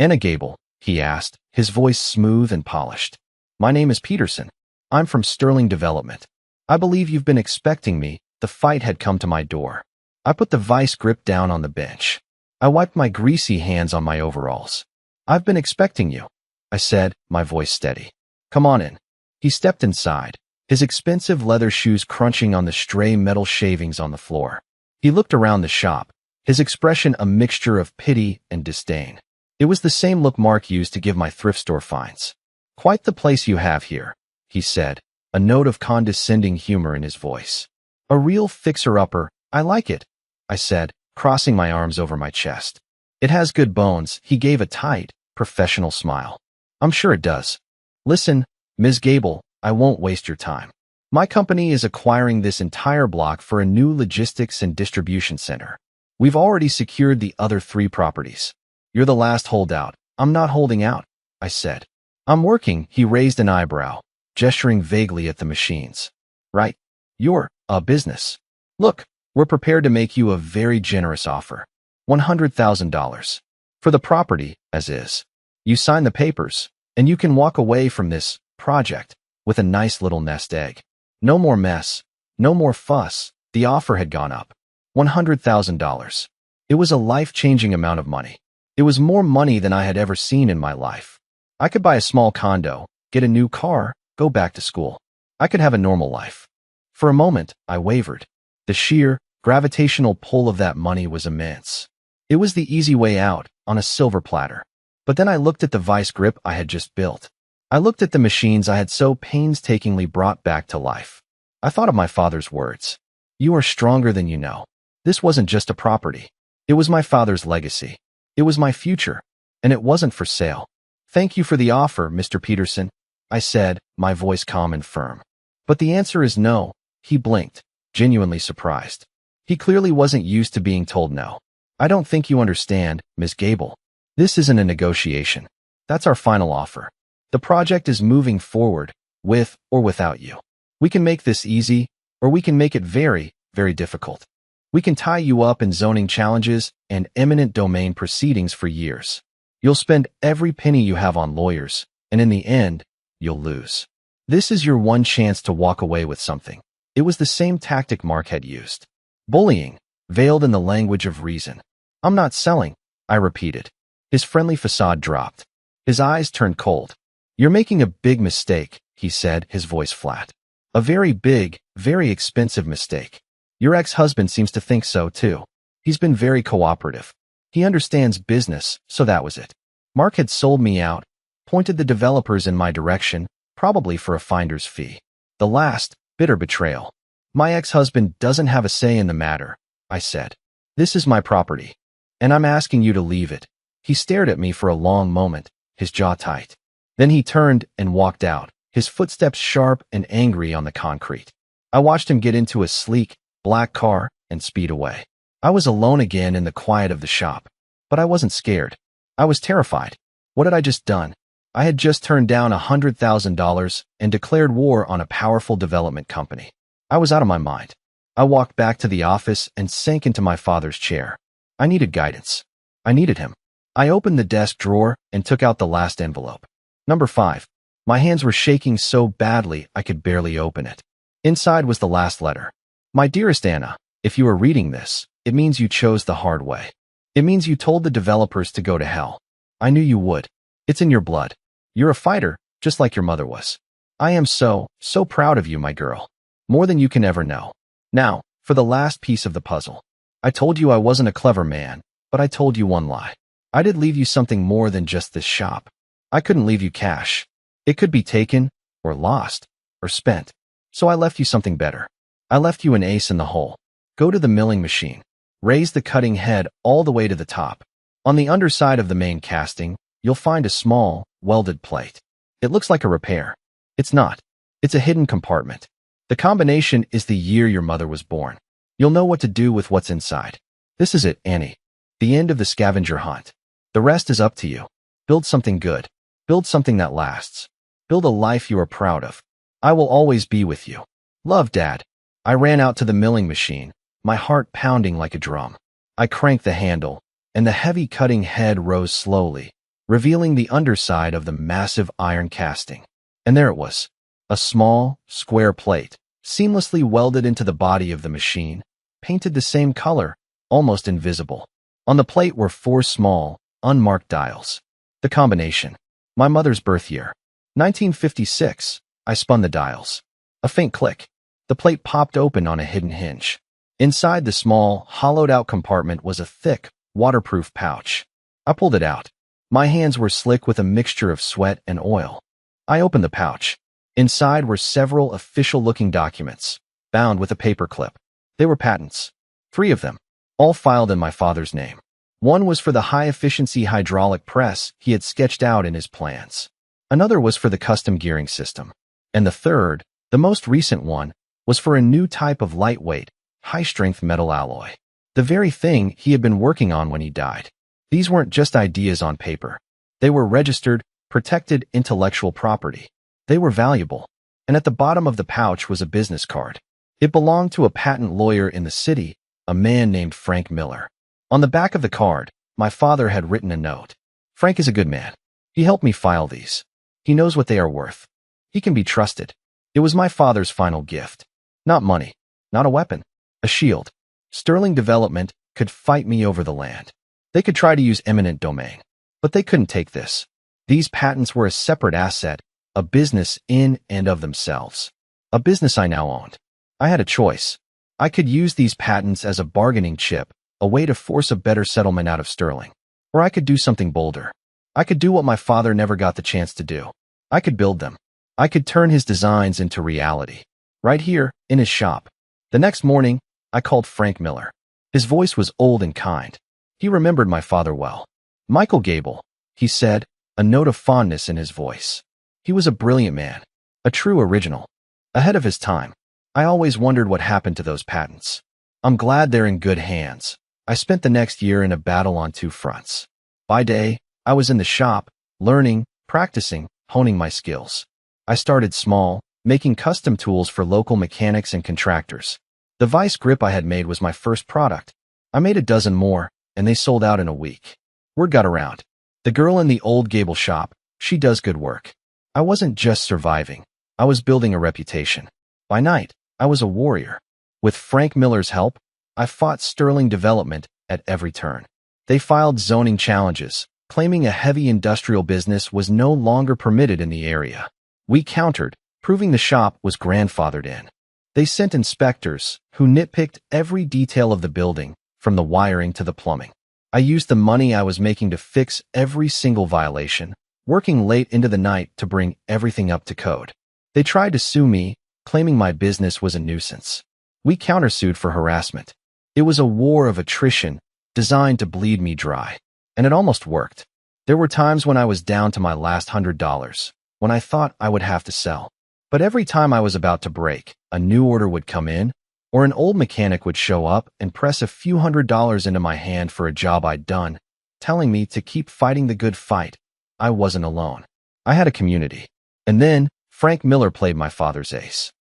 "Unforgettable?" he asked, his voice smooth and polished. "My name is Peterson. I'm from Sterling Development. I believe you've been expecting me." The fight had come to my door. I put the vice grip down on the bench. I wiped my greasy hands on my overalls. "I've been expecting you," I said, my voice steady. "Come on in." He stepped inside, his expensive leather shoes crunching on the stray metal shavings on the floor. He looked around the shop, his expression a mixture of pity and disdain. It was the same look Mark used to give my thrift store finds. "Quite the place you have here," he said, a note of condescending humor in his voice. "A real fixer-upper. I like it," I said, crossing my arms over my chest. "It has good bones." He gave a tight, professional smile. "I'm sure it does. Listen, Ms. Gable, I won't waste your time. My company is acquiring this entire block for a new logistics and distribution center. We've already secured the other 3 properties. You're the last holdout." "I'm not holding out," I said. "I'm working." He raised an eyebrow, gesturing vaguely at the machines. "Right. You're a business. Look, we're prepared to make you a very generous offer. $100,000. For the property, as is. You sign the papers, and you can walk away from this project with a nice little nest egg. No more mess, no more fuss." The offer had gone up. $100,000. It was a life-changing amount of money. It was more money than I had ever seen in my life. I could buy a small condo, get a new car, go back to school. I could have a normal life. For a moment, I wavered. The sheer, gravitational pull of that money was immense. It was the easy way out, on a silver platter. But then I looked at the vice grip I had just built. I looked at the machines I had so painstakingly brought back to life. I thought of my father's words. "You are stronger than you know." This wasn't just a property. It was my father's legacy. It was my future, and it wasn't for sale. "Thank you for the offer, Mr. Peterson," I said, my voice calm and firm. "But the answer is no." He blinked, genuinely surprised. He clearly wasn't used to being told no. "I don't think you understand, Ms. Gable. This isn't a negotiation. That's our final offer. The project is moving forward, with or without you. We can make this easy, or we can make it very, very difficult. We can tie you up in zoning challenges and eminent domain proceedings for years. You'll spend every penny you have on lawyers, and in the end, you'll lose. This is your one chance to walk away with something." It was the same tactic Mark had used. Bullying, veiled in the language of reason. "I'm not selling," I repeated. His friendly facade dropped. His eyes turned cold. "You're making a big mistake," he said, his voice flat. "A very big, very expensive mistake. Your ex-husband seems to think so, too. He's been very cooperative. He understands business, so that was it." Mark had sold me out, pointed the developers in my direction, probably for a finder's fee. The last, bitter betrayal. "My ex-husband doesn't have a say in the matter," I said. "This is my property, and I'm asking you to leave it." He stared at me for a long moment, his jaw tight. Then he turned and walked out, his footsteps sharp and angry on the concrete. I watched him get into a sleek, black car and speed away. I was alone again in the quiet of the shop. But I wasn't scared. I was terrified. What had I just done? I had just turned down $100,000 and declared war on a powerful development company. I was out of my mind. I walked back to the office and sank into my father's chair. I needed guidance. I needed him. I opened the desk drawer and took out the last envelope. Number 5. My hands were shaking so badly I could barely open it. Inside was the last letter. "My dearest Anna, if you are reading this, it means you chose the hard way. It means you told the developers to go to hell. I knew you would. It's in your blood. You're a fighter, just like your mother was. I am so proud of you, my girl. More than you can ever know. Now, for the last piece of the puzzle. I told you I wasn't a clever man, but I told you one lie. I did leave you something more than just this shop. I couldn't leave you cash. It could be taken, or lost, or spent. So I left you something better. I left you an ace in the hole. Go to the milling machine. Raise the cutting head all the way to the top. On the underside of the main casting, you'll find a small, welded plate. It looks like a repair. It's not. It's a hidden compartment. The combination is the year your mother was born. You'll know what to do with what's inside. This is it, Annie. The end of the scavenger hunt. The rest is up to you. Build something good. Build something that lasts. Build a life you are proud of. I will always be with you. Love, Dad. I ran out to the milling machine, my heart pounding like a drum. I cranked the handle, and the heavy cutting head rose slowly, revealing the underside of the massive iron casting. And there it was, a small, square plate, seamlessly welded into the body of the machine, painted the same color, almost invisible. On the plate were 4 small, unmarked dials. The combination. My mother's birth year. 1956. I spun the dials. A faint click. The plate popped open on a hidden hinge. Inside the small, hollowed-out compartment was a thick, waterproof pouch. I pulled it out. My hands were slick with a mixture of sweat and oil. I opened the pouch. Inside were several official-looking documents, bound with a paperclip. They were patents. 3 of them, all filed in my father's name. One was for the high-efficiency hydraulic press he had sketched out in his plans. Another was for the custom gearing system. And the third, the most recent one, was for a new type of lightweight, high-strength metal alloy. The very thing he had been working on when he died. These weren't just ideas on paper. They were registered, protected intellectual property. They were valuable. And at the bottom of the pouch was a business card. It belonged to a patent lawyer in the city, a man named Frank Miller. On the back of the card, my father had written a note. Frank is a good man. He helped me file these. He knows what they are worth. He can be trusted. It was my father's final gift. Not money. Not a weapon. A shield. Sterling Development could fight me over the land. They could try to use eminent domain. But they couldn't take this. These patents were a separate asset, a business in and of themselves. A business I now owned. I had a choice. I could use these patents as a bargaining chip, a way to force a better settlement out of Sterling. Or I could do something bolder. I could do what my father never got the chance to do. I could build them. I could turn his designs into reality. Right here, in his shop. The next morning, I called Frank Miller. His voice was old and kind. He remembered my father well. Michael Gable, he said, a note of fondness in his voice. He was a brilliant man. A true original. Ahead of his time. I always wondered what happened to those patents. I'm glad they're in good hands. I spent the next year in a battle on 2 fronts. By day, I was in the shop, learning, practicing, honing my skills. I started small, making custom tools for local mechanics and contractors. The vice grip I had made was my first product. I made a dozen more, and they sold out in a week. Word got around. The girl in the old Gable shop, she does good work. I wasn't just surviving. I was building a reputation. By night, I was a warrior. With Frank Miller's help, I fought Sterling Development at every turn. They filed zoning challenges, claiming a heavy industrial business was no longer permitted in the area. We countered, proving the shop was grandfathered in. They sent inspectors, who nitpicked every detail of the building, from the wiring to the plumbing. I used the money I was making to fix every single violation, working late into the night to bring everything up to code. They tried to sue me, claiming my business was a nuisance. We countersued for harassment. It was a war of attrition, designed to bleed me dry. And it almost worked. There were times when I was down to my last $100, when I thought I would have to sell. But every time I was about to break, a new order would come in, or an old mechanic would show up and press a few $100s into my hand for a job I'd done, telling me to keep fighting the good fight. I wasn't alone. I had a community. And then, Frank Miller played my father's ace.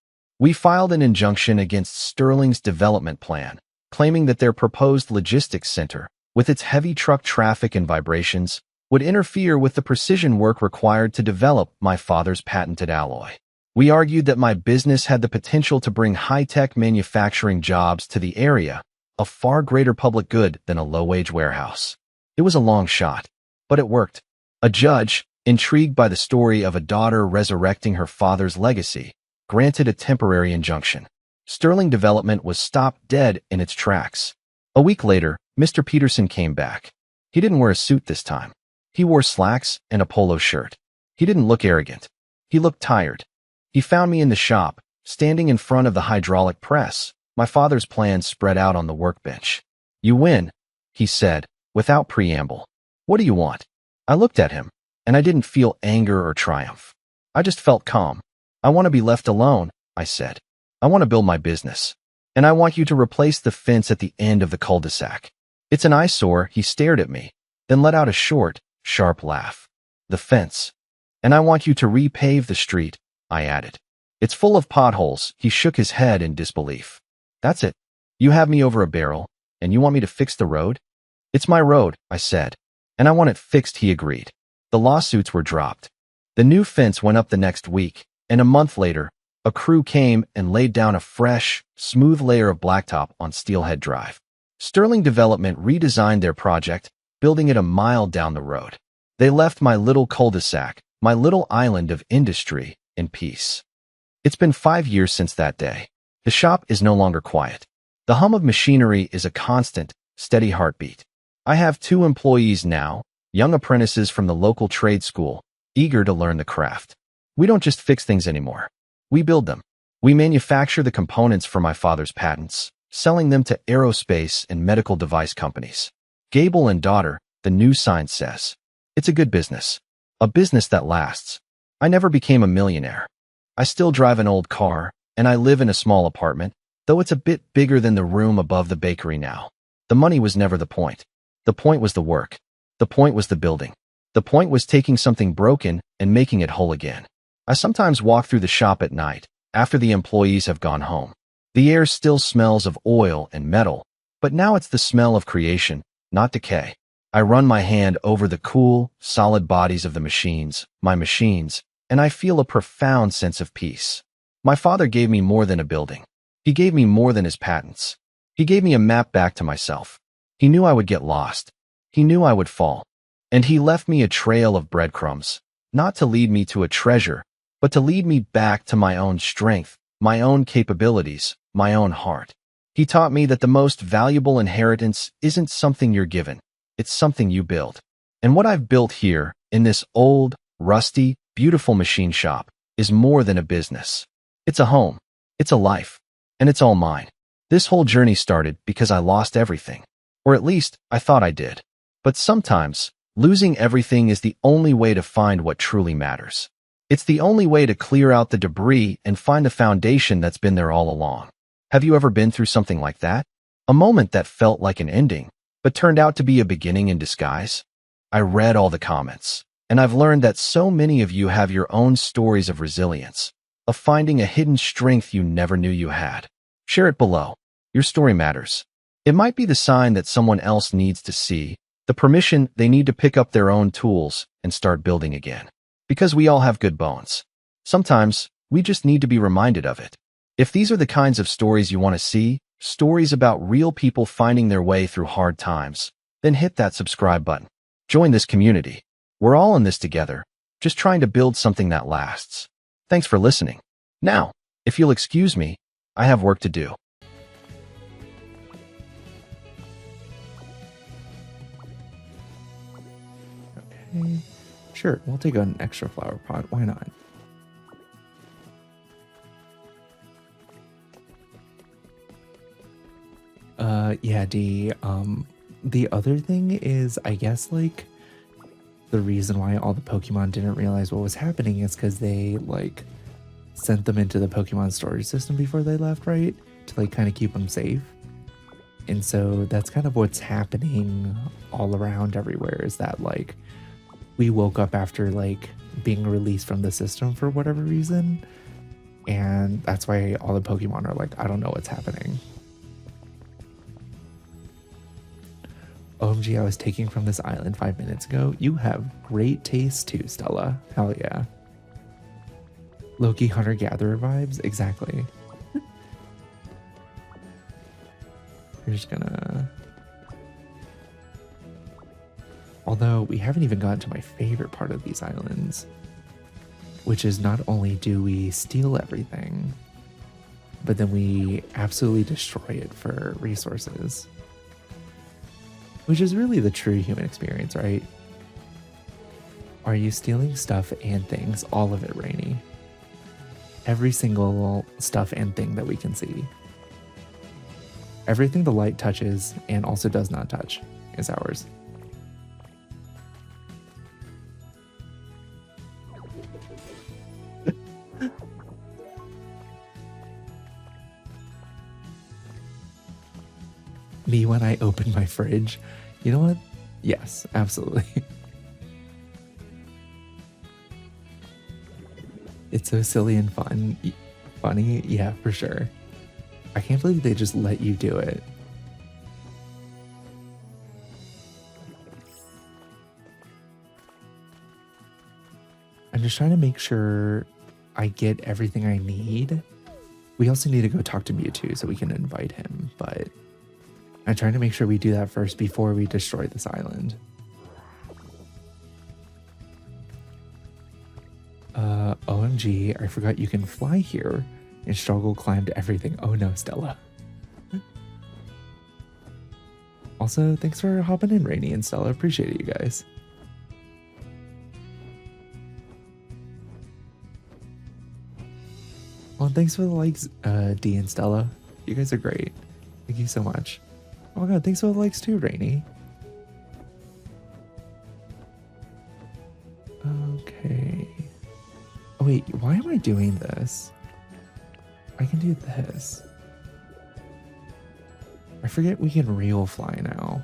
We filed an injunction against Sterling's development plan, claiming that their proposed logistics center, with its heavy truck traffic and vibrations, would interfere with the precision work required to develop my father's patented alloy. We argued that my business had the potential to bring high-tech manufacturing jobs to the area, a far greater public good than a low-wage warehouse. It was a long shot, but it worked. A judge, intrigued by the story of a daughter resurrecting her father's legacy, granted a temporary injunction. Sterling Development was stopped dead in its tracks. A week later, Mr. Peterson came back. He didn't wear a suit this time. He wore slacks and a polo shirt. He didn't look arrogant. He looked tired. He found me in the shop, standing in front of the hydraulic press, my father's plans spread out on the workbench. "You win," he said, without preamble. "What do you want?" I looked at him, and I didn't feel anger or triumph. I just felt calm. I want to be left alone, I said. I want to build my business. And I want you to replace the fence at the end of the cul-de-sac. It's an eyesore. He stared at me, then let out a short, sharp laugh. The fence. And I want you to repave the street, I added. It's full of potholes. He shook his head in disbelief. That's it. You have me over a barrel, and you want me to fix the road? It's my road, I said. And I want it fixed, he agreed. The lawsuits were dropped. The new fence went up the next week, and a month later, a crew came and laid down a fresh, smooth layer of blacktop on Steelhead Drive. Sterling Development redesigned their project, building it a mile down the road. They left my little cul-de-sac, my little island of industry, in peace. It's been 5 years since that day. The shop is no longer quiet. The hum of machinery is a constant, steady heartbeat. I have 2 employees now, young apprentices from the local trade school, eager to learn the craft. We don't just fix things anymore. We build them. We manufacture the components for my father's patents, selling them to aerospace and medical device companies. Gable and daughter, the new sign says. It's a good business. A business that lasts. I never became a millionaire. I still drive an old car, and I live in a small apartment, though it's a bit bigger than the room above the bakery now. The money was never the point. The point was the work. The point was the building. The point was taking something broken and making it whole again. I sometimes walk through the shop at night, after the employees have gone home. The air still smells of oil and metal, but now it's the smell of creation, not decay. I run my hand over the cool, solid bodies of the machines, my machines, and I feel a profound sense of peace. My father gave me more than a building. He gave me more than his patents. He gave me a map back to myself. He knew I would get lost. He knew I would fall. And he left me a trail of breadcrumbs, not to lead me to a treasure, but to lead me back to my own strength, my own capabilities, my own heart. He taught me that the most valuable inheritance isn't something you're given. It's something you build. And what I've built here, in this old, rusty, beautiful machine shop, is more than a business. It's a home. It's a life. And it's all mine. This whole journey started because I lost everything. Or at least, I thought I did. But sometimes, losing everything is the only way to find what truly matters. It's the only way to clear out the debris and find the foundation that's been there all along. Have you ever been through something like that? A moment that felt like an ending, but turned out to be a beginning in disguise? I read all the comments, and I've learned that so many of you have your own stories of resilience, of finding a hidden strength you never knew you had. Share it below. Your story matters. It might be the sign that someone else needs to see, the permission they need to pick up their own tools and start building again. Because we all have good bones. Sometimes, we just need to be reminded of it. If these are the kinds of stories you want to see, stories about real people finding their way through hard times, then hit that subscribe button. Join this community. We're all in this together, just trying to build something that lasts. Thanks for listening. Now, if you'll excuse me, I have work to do. Okay. Sure, we'll take an extra flower pot. Why not? Yeah, the other thing is, I guess, like, the reason why all the Pokemon didn't realize what was happening is because they, like, sent them into the Pokemon storage system before they left, right? To, like, kind of keep them safe. And so that's kind of what's happening all around everywhere, is that, like, we woke up after, like, being released from the system for whatever reason. And that's why all the Pokemon are like, I don't know what's happening. OMG, I was taking from this island 5 minutes ago. You have great taste too, Stella. Hell yeah. Loki hunter-gatherer vibes? Exactly. We're just gonna... Although, we haven't even gotten to my favorite part of these islands, which is not only do we steal everything, but then we absolutely destroy it for resources. Which is really the true human experience, right? Are you stealing stuff and things? All of it, Rainy. Every single stuff and thing that we can see. Everything the light touches and also does not touch is ours. Me when I open my fridge. You know what? Yes, absolutely. It's so silly and funny. Yeah, for sure. I can't believe they just let you do it. I'm just trying to make sure I get everything I need. We also need to go talk to Mewtwo so we can invite him, but I'm trying to make sure we do that first before we destroy this island. OMG, I forgot you can fly here and struggle climbed everything. Oh no, Stella. Also, thanks for hopping in, Rainy and Stella. Appreciate it, you guys. Well, thanks for the likes, D and Stella. You guys are great. Thank you so much. Oh my god, thanks for the likes too, Rainy. Okay. Oh wait, why am I doing this? I can do this. I forget we can real fly now.